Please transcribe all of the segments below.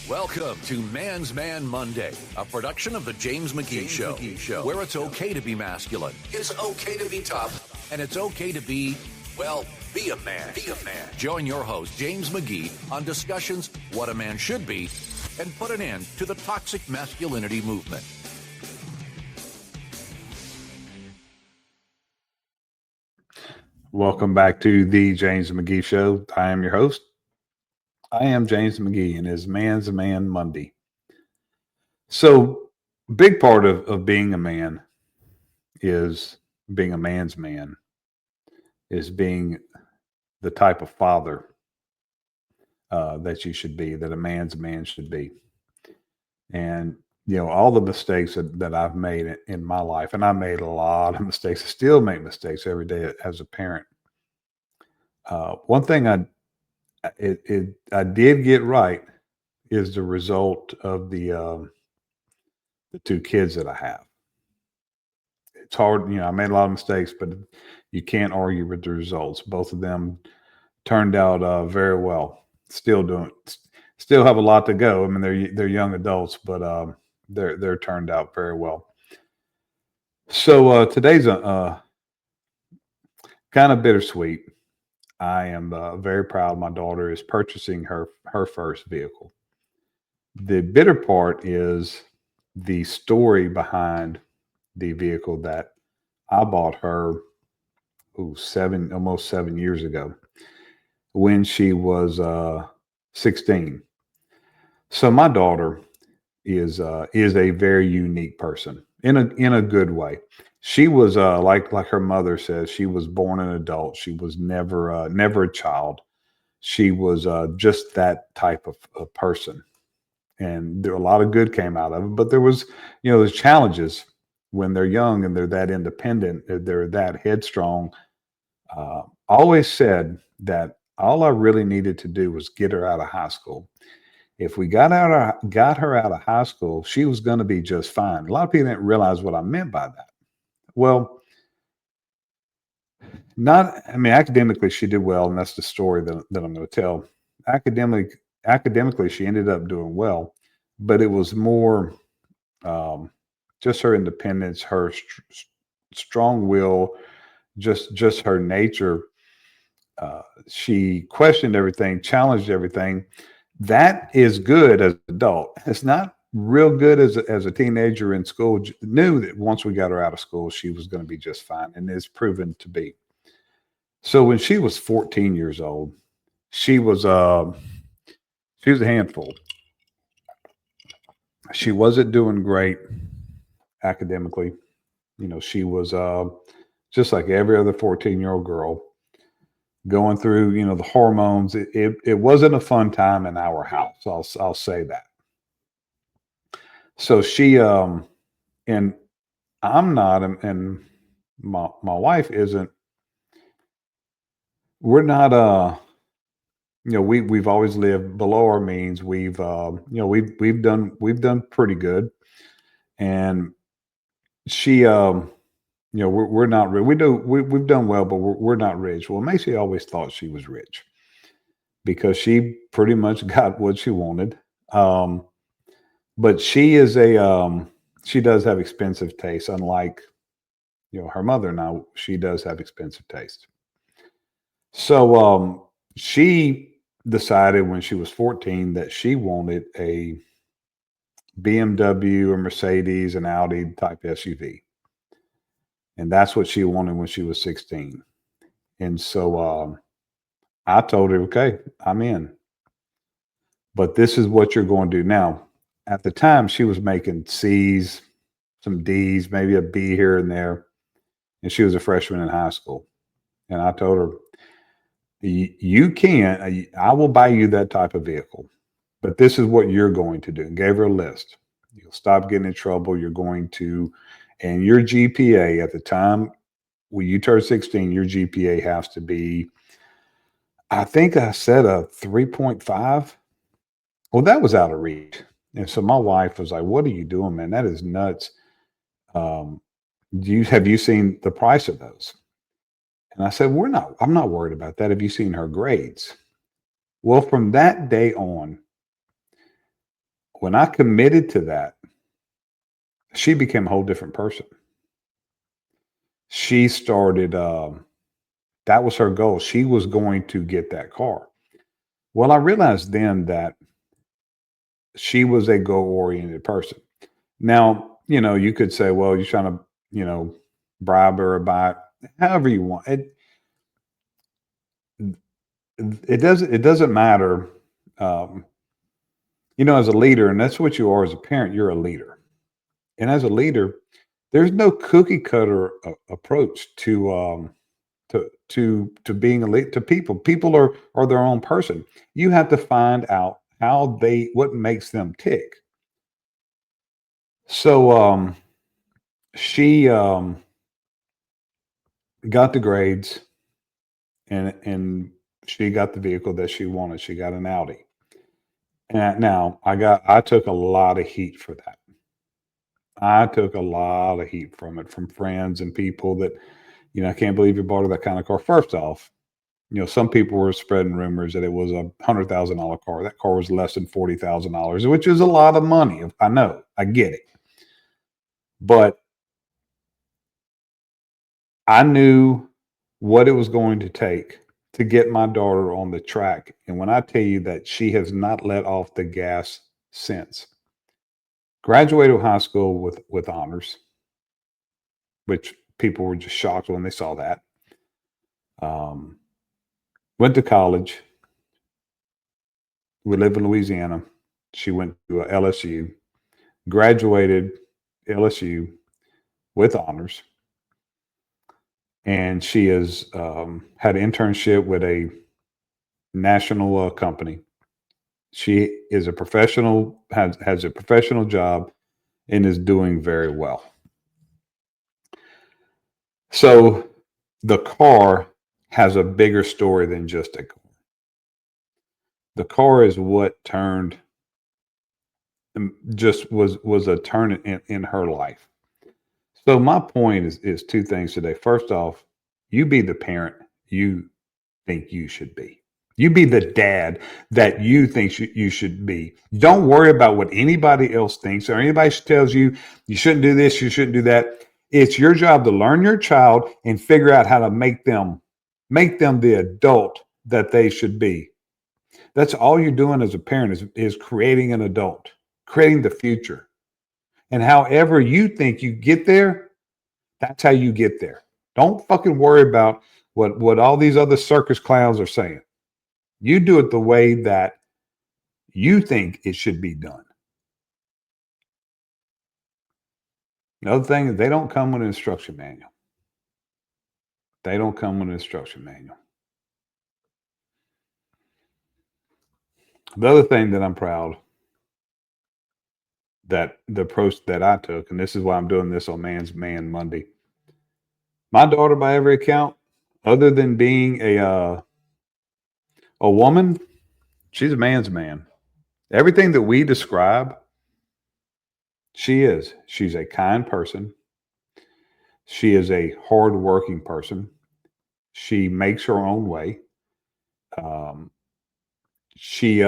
Welcome to Man's Man Monday, a production of the James McGee Show, where it's okay to be masculine, it's okay to be tough, and it's okay to be, well, be a man. Be a man. Join your host, James McGee, on discussions what a man should be and put an end to the toxic masculinity movement. Welcome back to the James McGee Show. I am your host. I am James McGee, and it's Man's Man Monday. So, big part of being a man is being a man's man, is being the type of father that you should be, that a man's man should be. And, all the mistakes that I've made in my life, and I made a lot of mistakes. I still make mistakes every day as a parent. One thing I did get right is the result of the two kids that I have. It's hard, I made a lot of mistakes, but you can't argue with the results. Both of them turned out very well. Still have a lot to go. I mean, they're young adults, but they're turned out very well. So today's a kind of bittersweet. I am very proud. My daughter is purchasing her first vehicle. The bitter part is the story behind the vehicle that I bought her almost 7 years ago when she was 16. So my daughter is a very unique person in a good way. She was like her mother says, she was born an adult. She was never a child. She was just that type of person, and there a lot of good came out of it. But there was, there's challenges when they're young and they're that independent, they're that headstrong. Always said that all I really needed to do was get her out of high school. If we got her out of high school, she was going to be just fine. A lot of people didn't realize what I meant by that. Well, academically, she did well, and that's the story that I'm going to tell. Academically, she ended up doing well, but it was more just her independence, her strong will, just her nature. She questioned everything, challenged everything. That is good as an adult. It's not real good as a teenager in school. Knew that once we got her out of school, she was going to be just fine, and it's proven to be. So when she was 14 years old, she was a handful. She wasn't doing great academically. She was just like every other 14-year-old girl going through, the hormones. It wasn't a fun time in our house. I'll say that. So she and I'm not, and my wife isn't. We're not we've always lived below our means. We've done pretty good, and she we're not rich. We've done well, but we're not rich. Well, Macy always thought she was rich because she pretty much got what she wanted. But she is she does have expensive taste, unlike her mother. Now she does have expensive taste. So she decided when she was 14 that she wanted a BMW, a Mercedes, an Audi type SUV. And that's what she wanted when she was 16. And so I told her, okay, I'm in. But this is what you're going to do. Now, at the time, she was making C's, some D's, maybe a B here and there. And she was a freshman in high school. And I told her, you can't, I will buy you that type of vehicle. But this is what you're going to do. And gave her a list. You'll stop getting in trouble. You're going to, and your GPA at the time, when you turn 16, your GPA has to be, I think I said a 3.5. Well, that was out of reach. And so my wife was like, what are you doing, man? That is nuts. Have you seen the price of those? And I said, I'm not worried about that. Have you seen her grades? Well, from that day on, when I committed to that, she became a whole different person. She started, that was her goal. She was going to get that car. Well, I realized then that she was a goal oriented person. Now, you could say, well, you're trying to, bribe her or buy it, however you want. It doesn't matter. Um, as a leader, and that's what you are as a parent, you're a leader. And as a leader, there's no cookie cutter approach to being a lead to people. People are their own person. You have to find out what makes them tick. So she got the grades, and she got the vehicle that she wanted. She got an Audi. And now I took a lot of heat for that. I took a lot of heat from it, from friends and people that, I can't believe you bought her that kind of car. First off, some people were spreading rumors that it was a $100,000 car. That car was less than $40,000, which is a lot of money. I know, I get it, but I knew what it was going to take to get my daughter on the track. And when I tell you that she has not let off the gas since, graduated high school with honors, which people were just shocked when they saw that. Went to college. We live in Louisiana. She went to LSU, graduated LSU with honors, and she has had an internship with a national company. She is a professional, has a professional job, and is doing very well. So the car has a bigger story than just a car. The car is what turned, just was a turn in her life. So my point is two things today. First off, you be the parent you think you should be. You be the dad that you think you should be. Don't worry about what anybody else thinks or anybody tells you you shouldn't do this, you shouldn't do that. It's your job to learn your child and figure out how to make them the adult that they should be. That's all you're doing as a parent is creating an adult, creating the future. And however you think you get there, that's how you get there. Don't fucking worry about what all these other circus clowns are saying. You do it the way that you think it should be done. Another thing is they don't come with an instruction manual. They don't come with an instruction manual. The other thing that I'm proud that the approach that I took, and this is why I'm doing this on Man's Man Monday. My daughter, by every account, other than being a woman, she's a man's man. Everything that we describe, she is. She's a kind person. She is a hardworking person. She makes her own way. Um, she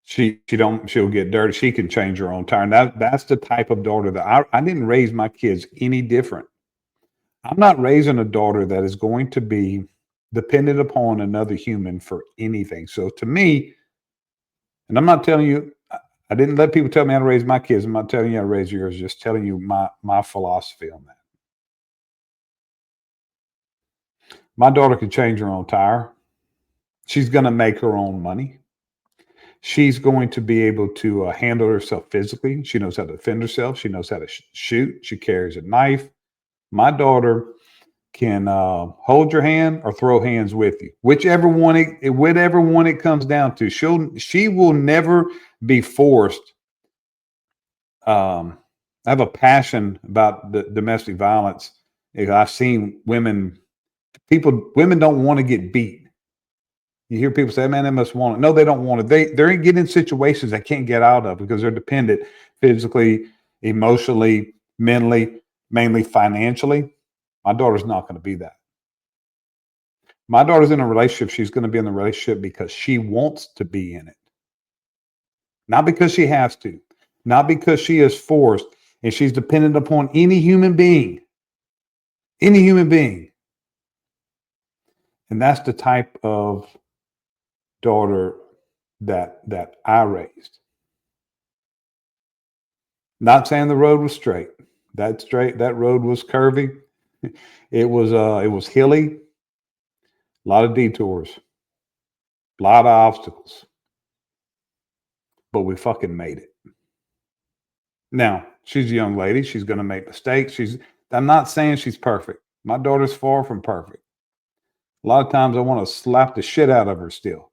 she'll get dirty. She can change her own tire. And that's the type of daughter that I didn't raise my kids any different. I'm not raising a daughter that is going to be dependent upon another human for anything. So to me, and I'm not telling you, I didn't let people tell me how to raise my kids. I'm not telling you how to raise yours, just telling you my philosophy on that. My daughter can change her own tire. She's going to make her own money. She's going to be able to handle herself physically. She knows how to defend herself. She knows how to shoot. She carries a knife. My daughter can hold your hand or throw hands with you, whatever one it comes down to. She will never be forced. I have a passion about the domestic violence. I've seen women don't want to get beat. You hear people say, "Man, they must want it." No, they don't want it. They're getting in situations they can't get out of because they're dependent physically, emotionally, mentally, mainly financially. My daughter's not going to be that. My daughter's in a relationship. She's going to be in the relationship because she wants to be in it, Not because she has to, not because she is forced and she's dependent upon any human being. Any human being. And that's the type of daughter that I raised. Not saying the road was straight. That road was curvy. It was hilly, a lot of detours, a lot of obstacles. But we fucking made it. Now, she's a young lady. She's going to make mistakes. I'm not saying she's perfect. My daughter's far from perfect. A lot of times I want to slap the shit out of her still.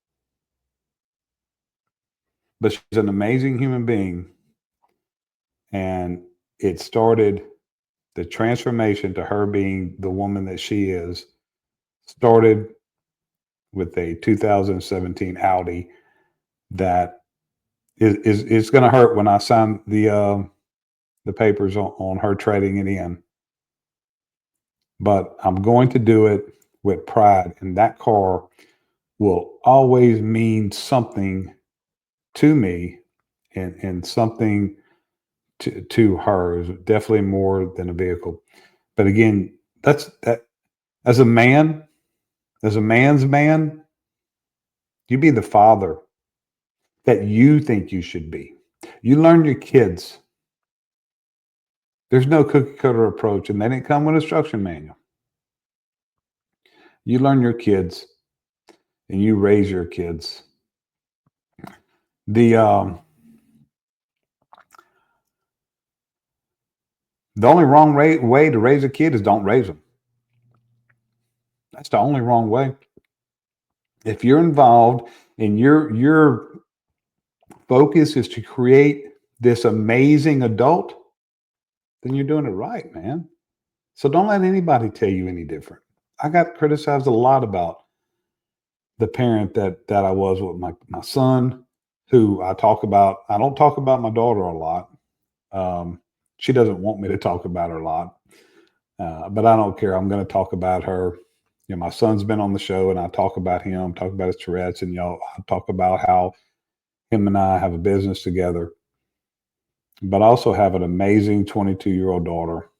But she's an amazing human being. And it started, the transformation to her being the woman that she is, started with a 2017 Audi that is going to hurt when I sign the papers on her trading it in. But I'm going to do it with pride. And that car will always mean something to me and something to her. Definitely more than a vehicle. But again, that as a man's man, you be the father that you think you should be. You learn your kids. There's no cookie cutter approach, and they didn't come with an instruction manual. You learn your kids, and you raise your kids. The only wrong way to raise a kid is don't raise them. That's the only wrong way. If you're involved and your focus is to create this amazing adult, then you're doing it right, man. So don't let anybody tell you any different. I got criticized a lot about the parent that I was with my son, who I talk about. I don't talk about my daughter a lot. She doesn't want me to talk about her a lot, but I don't care. I'm going to talk about her. You know, my son's been on the show, and I talk about him, talk about his Tourette's, and I talk about how him and I have a business together. But I also have an amazing 22-year-old daughter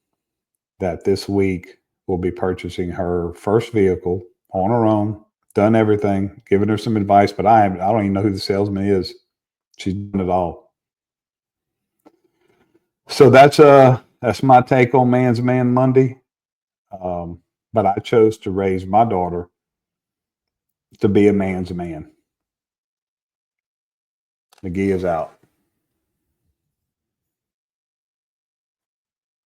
that this week will be purchasing her first vehicle on her own, done everything, giving her some advice, but I don't even know who the salesman is. She's done it all. So that's my take on Man's Man Monday. But I chose to raise my daughter to be a man's man. McGee is out.